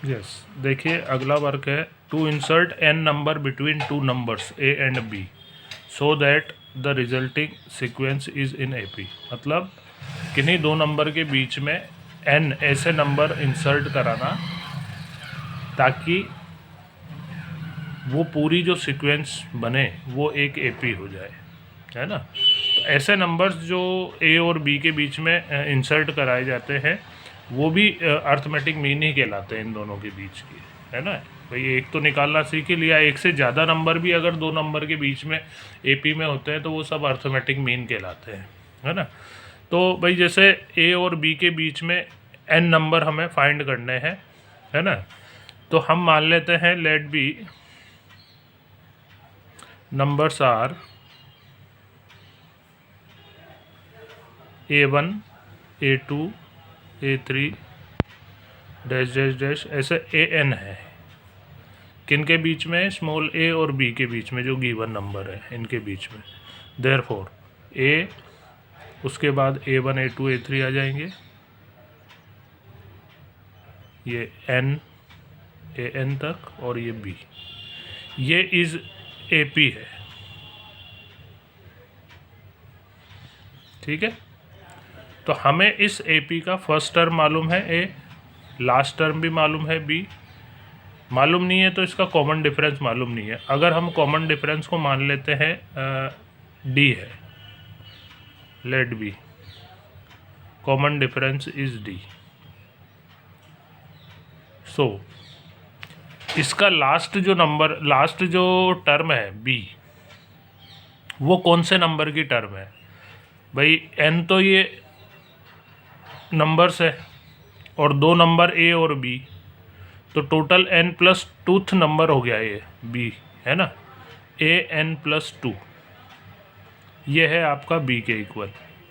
Yes, देखिए अगला work है to insert an number between two numbers A and B so that the resulting sequence is in AP. मतलब किन्हीं दो number के बीच में एन ऐसे नंबर इंसर्ट कराना ताकि वो पूरी जो सीक्वेंस बने वो एक एपी हो जाए, है ना। तो ऐसे नंबर्स जो ए और बी के बीच में इंसर्ट कराए जाते हैं वो भी अर्थमेटिक मीन ही कहलाते हैं इन दोनों के बीच की, है ना। भाई एक तो निकालना सीख ही लिया, एक से ज़्यादा नंबर भी अगर दो नंबर के बीच में एपी में होते हैं तो वो सब अर्थमेटिक मीन कहलाते हैं, है ना। तो भाई जैसे ए और बी के बीच में एन नंबर हमें फाइंड करने हैं, है ना। तो हम मान लेते हैं let be numbers are A1 A2 A3 dash dash dash ऐसे AN है। किन के बीच में? स्मॉल a और b के बीच में, जो गिवन नंबर है इनके बीच में। देयरफॉर a, उसके बाद A1 A2 A3 आ जाएंगे, ये n AN तक, और ये b, ये इज AP है, ठीक है। तो हमें इस AP का फर्स्ट टर्म मालूम है A, लास्ट टर्म भी मालूम है B, मालूम नहीं है तो इसका कॉमन डिफरेंस मालूम नहीं है। अगर हम कॉमन डिफरेंस को मान लेते हैं D है, let be common difference is D। So इसका लास्ट जो टर्म है B, वो कौन से नंबर की टर्म है? भाई n तो ये नंबर्स है और दो नंबर A और B, तो टोटल n+2th नंबर हो गया ये B, है ना। AN+2 ये है आपका B के इक्वल।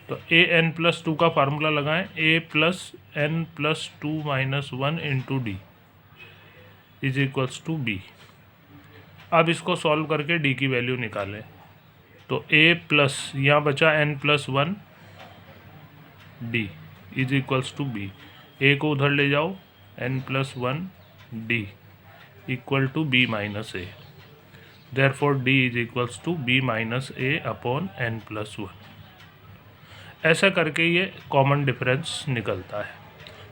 तो AN+2 का फार्मूला लगाएं, A+n+2 - 1 × D is equals to B। अब इसको सॉल्व करके D की वैल्यू निकालें। तो A+ यहाँ बचा n+1 D is equals to B। A को उधर ले जाओ, n+1 D equal to B - A। Therefore D is equals to B - A/n+1। ऐसा करके ये कॉमन डिफरेंस निकलता है।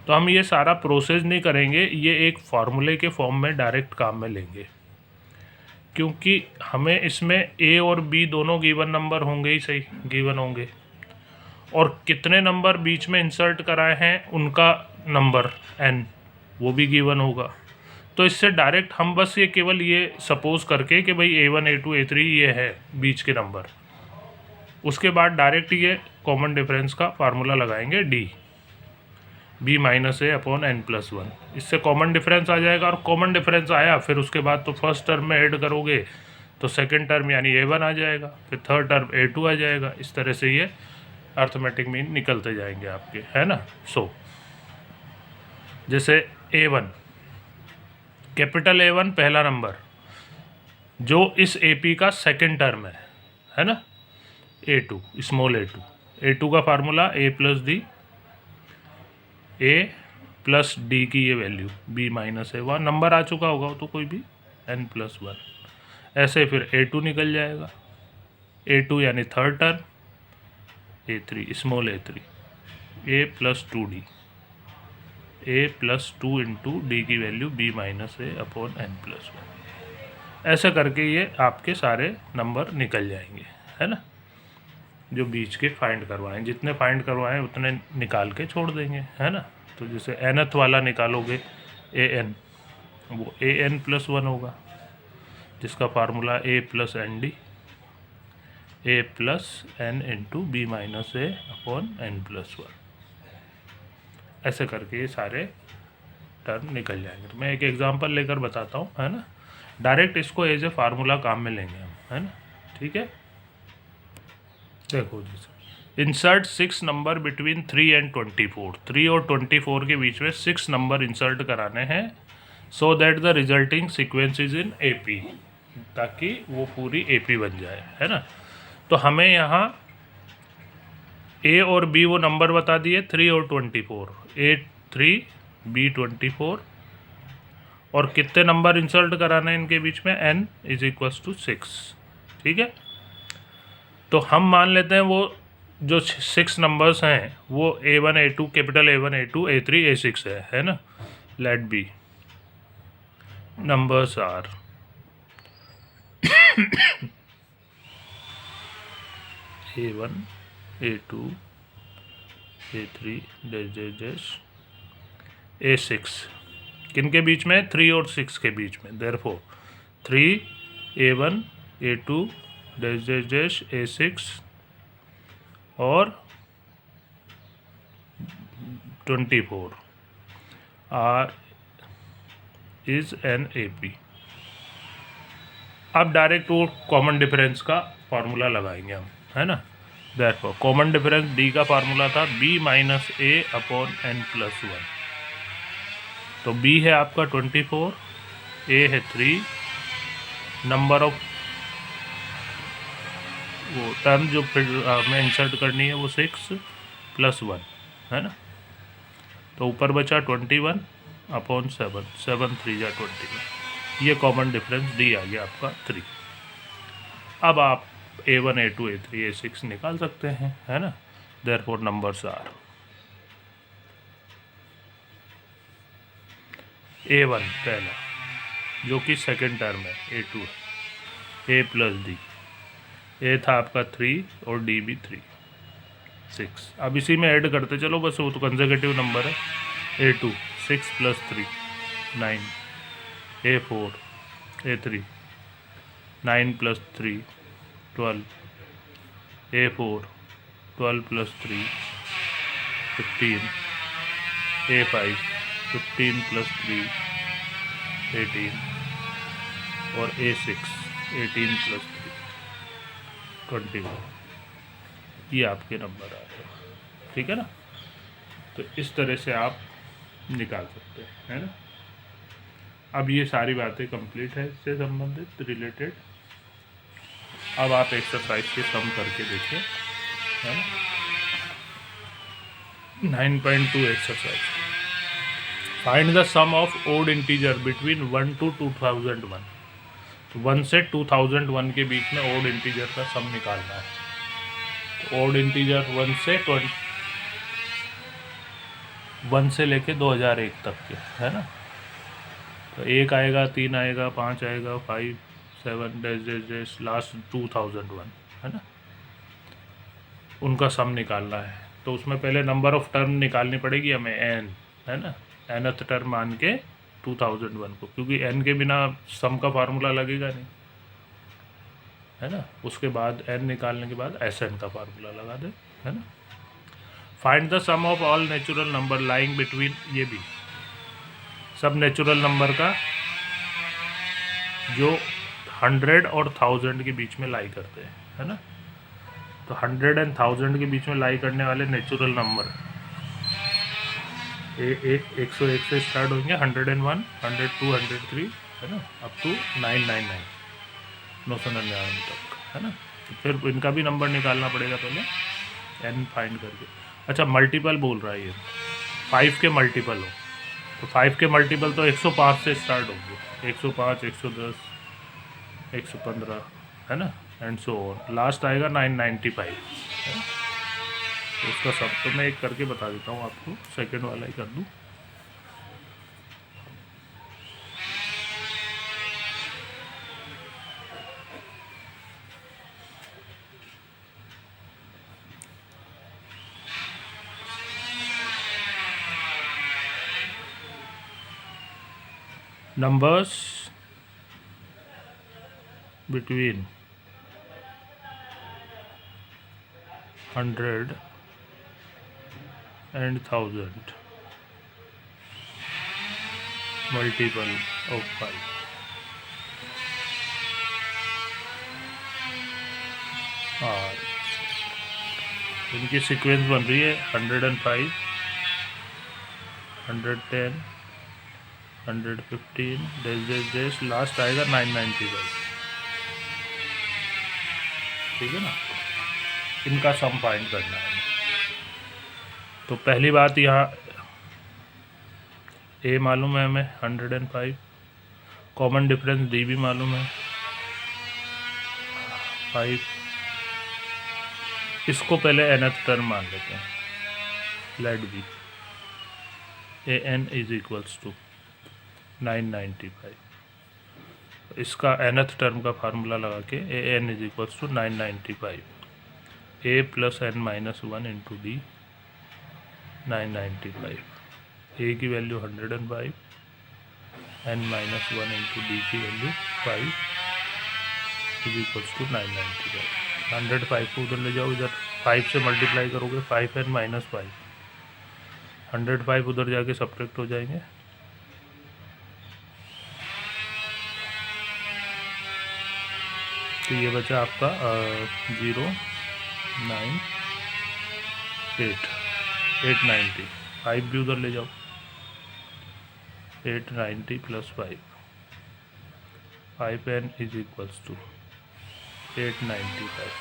तो हम ये सारा प्रोसेस नहीं करेंगे, ये एक फार्मूले के फॉर्म में डायरेक्ट काम में लेंगे, क्योंकि हमें इसमें A और B दोनों गिवन नंबर होंगे ही, सही गिवन होंगे, और कितने नंबर बीच में इंसर्ट कराए हैं उनका नंबर n वो भी गिवन होगा। तो इससे डायरेक्ट हम बस ये केवल ये सपोज करके कि भाई A1 A2 A3 ये है बीच के नंबर, उसके बाद डायरेक्ट ये कॉमन डिफरेंस का फार्मूला लगाएंगे D B - A/n+1। इससे कॉमन डिफरेंस आ जाएगा, और कॉमन डिफरेंस आया फिर उसके बाद तो फर्स्ट टर्म में ऐड करोगे तो सेकंड टर्म यानी A1 आ जाएगा, फिर थर्ड टर्म A2 आ जाएगा। इस तरह से ये अर्थमेटिक मीन निकलते जाएंगे आपके, है ना। सो जैसे A1, कैपिटल A1 पहला नंबर जो इस AP का सेकंड टर्म है ना। A2 स्मॉल A2 का फार्मूला A+D, A+D की ये वैल्यू B - A, नंबर आ चुका होगा तो कोई भी n+1, ऐसे फिर A2 निकल जाएगा। A2 यानी third term, A3 small A3, A+2D, A+2 × D की वैल्यू B - A/n+1। ऐसे करके ये आपके सारे नंबर निकल जाएंगे, है ना। जो बीच के फाइंड करवाएं, जितने फाइंड करवाएं उतने निकाल के छोड़ देंगे, है ना। तो जैसे nth वाला निकालोगे AN, वो AN+1 होगा, जिसका formula A+ND, A+n × B - A/n+1। ऐसे करके ये सारे टर्म निकल जाएंगे। तो मैं एक एग्जांपल लेकर बताता हूँ, है ना। डायरेक्ट इसको एज ए फार्मूला काम में लेंगे हम, है ना, ठीक है। देखो जैसे इंसर्ट 6 नंबर बिटवीन 3 एंड 24, 3 और 24 के बीच में 6 नंबर इंसर्ट कराने हैं, सो that the resulting sequence is in AP, ताकि वो पूरी AP बन जाए, है ना। तो हमें यहाँ A और B वो नंबर बता दिए, 3 और 24, A 3 B 24, और कितने नंबर इंसर्ट कराना है इनके बीच में, n इज इक्वल्स टू 6। ठीक है, तो हम मान लेते हैं वो जो 6 नंबर्स हैं वो A1 A2 capital A1 A2 A3 A6 है ना। Let be numbers are A1 A2 A3 dash dash dash A6 किन के बीच में, 3 और 6 के बीच में। Therefore 3 A1 A2 dash dash dash A6 और 24 R इज एन AP। अब डायरेक्ट वो कॉमन डिफरेंस का फार्मूला लगाएंगे हम, है ना। देयरफॉर कॉमन डिफरेंस D का फार्मूला था B minus A upon N plus 1। तो B है आपका 24, A है 3, नंबर ऑफ वो टर्म जो फिर हमें इंसर्ट करनी है वो 6 प्लस 1, है ना। तो ऊपर बचा 21 अपॉन 7, 7 3 जा 21। ये कॉमन डिफरेंस D आ गया आपका 3। अब आप A1 A2 A3 A6 निकाल सकते हैं, है ना। देयरफॉर नंबर्स आर A1 पहला जो कि सेकेंड टर्म है, A2 है, A प्लस D, A था आपका 3 और D भी 3, 6। अब इसी में ऐड करते चलो बस, वो तो कंसेक्यूटिव नंबर है। A2 6 plus 3 9, A4 A3 9 plus 3 12, A4 12 plus 3 15, A5 15 plus 3 18 और A6 18 प्लस 3 21। ये आपके नंबर आ गए, ठीक है ना। तो इस तरह से आप निकाल सकते हैं, है ना। अब ये सारी बातें कंप्लीट है इससे संबंधित रिलेटेड। अब आप एक्सरसाइज के सम करके देखिए, है ना। 9.2 exercise, find the sum of odd integer between 1 to 2001। तो 1 से 2001 के बीच में ओड इंटीजर का सम निकालना है। तो ओड इंटीजर 1 से लेके 2001 तक के, है ना। तो 1 आएगा, 3 आएगा, 5 आएगा, 5 7 डैश डैश डैश लास्ट 2001, है ना। उनका सम निकालना है। तो उसमें पहले नंबर ऑफ टर्म निकालनी पड़ेगी हमें, n, है ना। nth टर्म मान के 2001 को, क्योंकि n के बिना सम का फार्मूला लगेगा नहीं, है ना। उसके बाद n निकालने के बाद Sn का फार्मूला लगा दे, है ना। Find the sum of all natural number lying between, ये भी सब नेचुरल नंबर का जो 100 और 1000 के बीच में लाई करते हैं, है ना। तो 100 and 1000 के बीच में लाई करने वाले नेचुरल नंबर 101 से स्टार्ट होंगे, 101 102 103, है ना, अप टू 999 999 तक, है ना। तो फिर इनका भी नंबर निकालना पड़ेगा पहले, n फाइंड करके। अच्छा, मल्टीपल बोल रहा है ये, 5 के मल्टीपल हो, तो 5 के मल्टीपल तो 105 से स्टार्ट होंगे, 105 110 115, है ना, एंड सो ऑन। लास्ट आएगा 995, है ना। तो उसका सब तो मैं एक करके बता देता हूँ आपको, सेकंड वाला ही कर दूँ। Numbers between 100 and 1000 multiple of 5। और इनकी सीक्वेंस बन रही है 105 110 115 डैश डैश डैश, लास्ट आएगा 995, ठीक है ना। इनका सम फाइंड करना है। तो पहली बात, यहाँ ए मालूम है हमें 105, कॉमन डिफरेंस डी भी मालूम है 5। इसको पहले nth टर्म मान लेते हैं, let be an is equals to 995। इसका nth टर्म का फार्मूला लगा के an is equals to 995 a plus n minus 1 into D 995। a की value 105, n minus 1 into D की वैल्यू 5 इज इक्वल्स टू 995। 105 को उधर ले जाओ, इधर 5 से मल्टीप्लाई करोगे 5n माइनस 5, 105 उधर जाके सब्ट्रैक्ट हो जाएंगे, तो ये बचा आपका 0 9 8 890। 5 भी उधर ले जाओ, 890 plus 5 5n is equals to 895।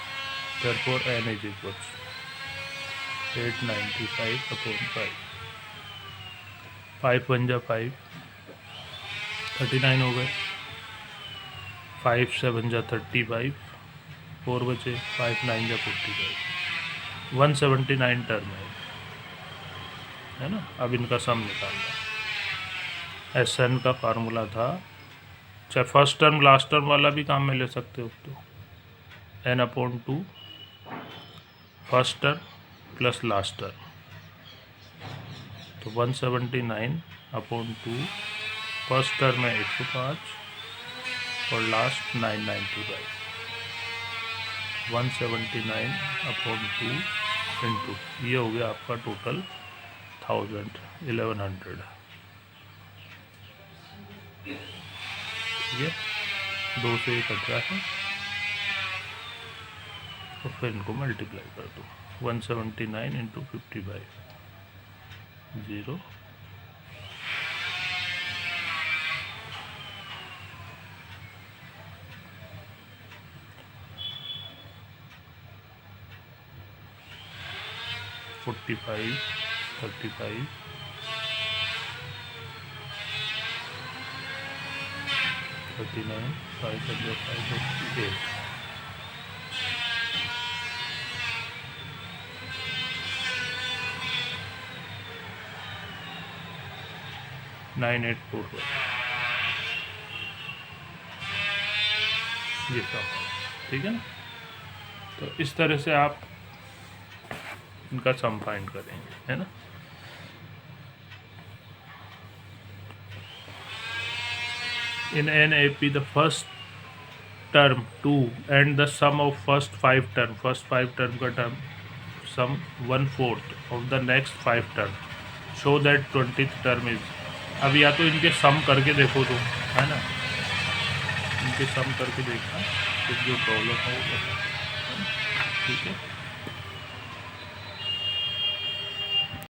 therefore n is equals 895 upon 5। 5 1 जा 5 39 हो गए, 5 7 जा 35, 4 बचे, 5 9 जा 45, 179 टर्म है ना। अब इनका सम निकालना है। SN का फार्मूला था, चाहे फर्स्ट टर्म लास्ट टर्म वाला भी काम में ले सकते हो, तो n/2 first term plus last term, तो 179/2 फर्स्ट टर्म है 105 और लास्ट 995। 179/2 इंटू ये हो गया आपका टोटल 1100। ठीक है, 2 से 1 कट रहा है, तो फिर इनको मल्टीप्लाई कर दो। 179 इंटू 55 0 45 35 39 5 58 9841। ये सब ठीक है ना। तो इस तरह से आप इनका सम फाइंड करेंगे, है ना। In NAP the first term 2 and the sum of first 5 term का term sum 1/4 of the next 5 term show that 20th term is। अब या तो इनके सम करके देखो तो, है ना, इनके सम करके देखना, तो जो प्रॉब्लम हो, ठीक है।